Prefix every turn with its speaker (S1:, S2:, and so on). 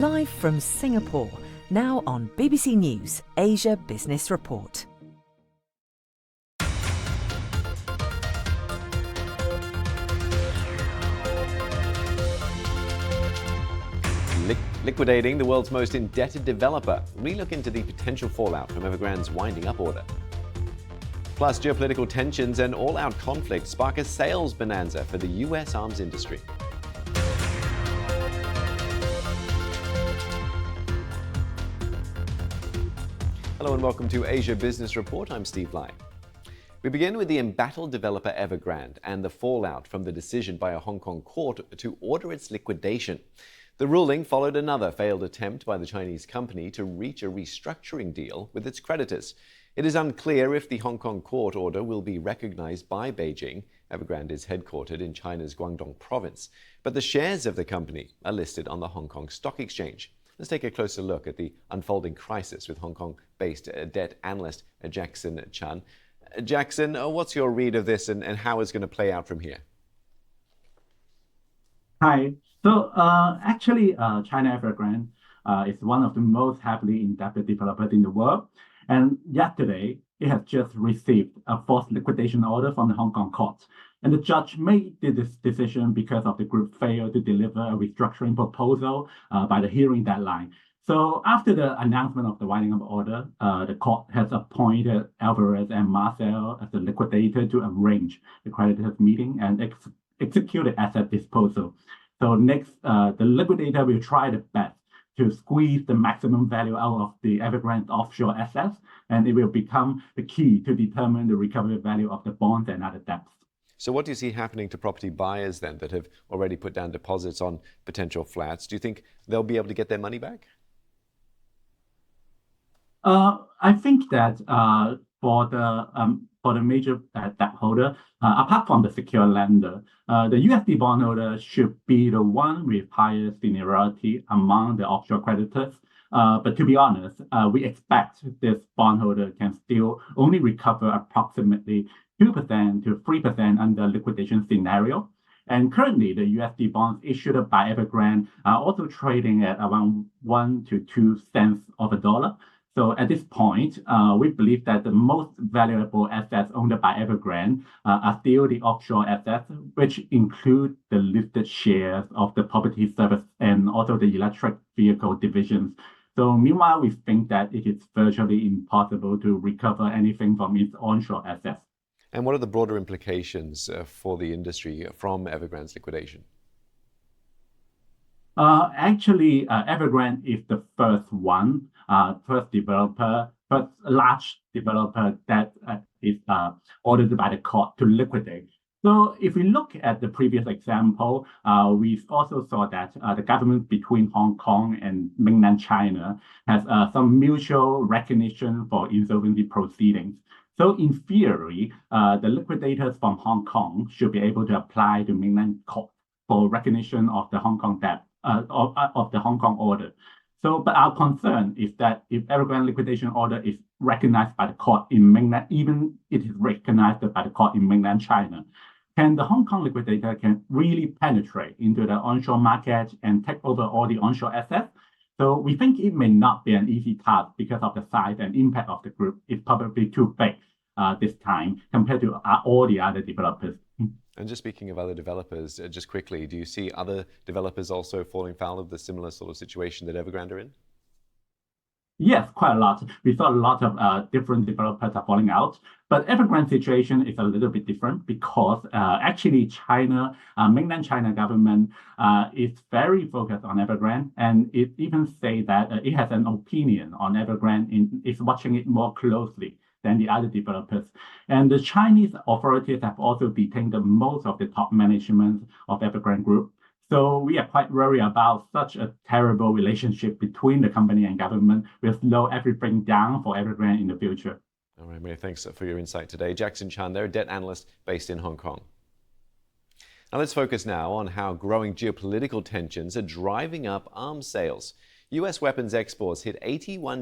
S1: Live from Singapore, now on BBC News Asia Business Report.
S2: Liquidating the world's most indebted developer. We look into the potential fallout from Evergrande's winding up order. Plus, geopolitical tensions and all-out conflict spark a sales bonanza for the US arms industry. Hello and welcome to Asia Business Report. I'm Steve Lai. We begin with the embattled developer Evergrande and the fallout from the decision by a Hong Kong court to order its liquidation. The ruling followed another failed attempt by the Chinese company to reach a restructuring deal with its creditors. It is unclear if the Hong Kong court order will be recognized by Beijing. Evergrande is headquartered in China's Guangdong province, but the shares of the company are listed on the Hong Kong Stock Exchange. Let's take a closer look at the unfolding crisis with Hong Kong-based debt analyst Jackson Chan. Jackson, what's your read of this and how it's going to play out from here?
S3: Hi. So China Evergrande is one of the most heavily indebted developers in the world. And yesterday, it has just received a forced liquidation order from the Hong Kong court. And the judge made this decision because of the group failed to deliver a restructuring proposal by the hearing deadline. So after the announcement of the winding up order, the court has appointed Alvarez and Marcel as the liquidator to arrange the creditors' meeting and execute the asset disposal. So next, the liquidator will try the best to squeeze the maximum value out of the Evergrande offshore assets, and it will become the key to determine the recovery value of the bonds and other debts.
S2: So what do you see happening to property buyers then that have already put down deposits on potential flats? Do you think they'll be able to get their money back?
S3: I think that for the major debt holder, apart from the secure lender, the USD bondholder should be the one with highest seniority among the offshore creditors. But to be honest, we expect this bondholder can still only recover approximately 2% to 3% under liquidation scenario. And currently, the USD bonds issued by Evergrande are also trading at around 1 to 2 cents of a dollar. So at this point, we believe that the most valuable assets owned by Evergrande are still the offshore assets, which include the listed shares of the property service and also the electric vehicle divisions. So meanwhile, we think that it is virtually impossible to recover anything from its onshore assets.
S2: And what are the broader implications for the industry from Evergrande's liquidation?
S3: Evergrande is the first large developer that is ordered by the court to liquidate. So if we look at the previous example, we also saw that the government between Hong Kong and mainland China has some mutual recognition for insolvency proceedings. So in theory, the liquidators from Hong Kong should be able to apply to mainland court for recognition of the Hong Kong debt, of the Hong Kong order. So, but our concern is that if Evergrande liquidation order is recognized by the court in mainland, even it is recognized by the court in mainland China, can the Hong Kong liquidator can really penetrate into the onshore market and take over all the onshore assets? So we think it may not be an easy task because of the size and impact of the group. It's probably too big this time compared to all the other developers.
S2: And just speaking of other developers, just quickly, do you see other developers also falling foul of the similar sort of situation that Evergrande are in?
S3: Yes, quite a lot. We saw a lot of different developers are falling out, but Evergrande's situation is a little bit different because actually China, mainland China government is very focused on Evergrande, and it even say that it has an opinion on Evergrande, is watching it more closely than the other developers. And the Chinese authorities have also detained most of the top management of Evergrande Group. So we are quite worried about such a terrible relationship between the company and government will slow everything down for Evergrande in the future.
S2: All right, many thanks for your insight today. Jackson Chan, they're a debt analyst based in Hong Kong. Now let's focus now on how growing geopolitical tensions are driving up arms sales. US weapons exports hit 81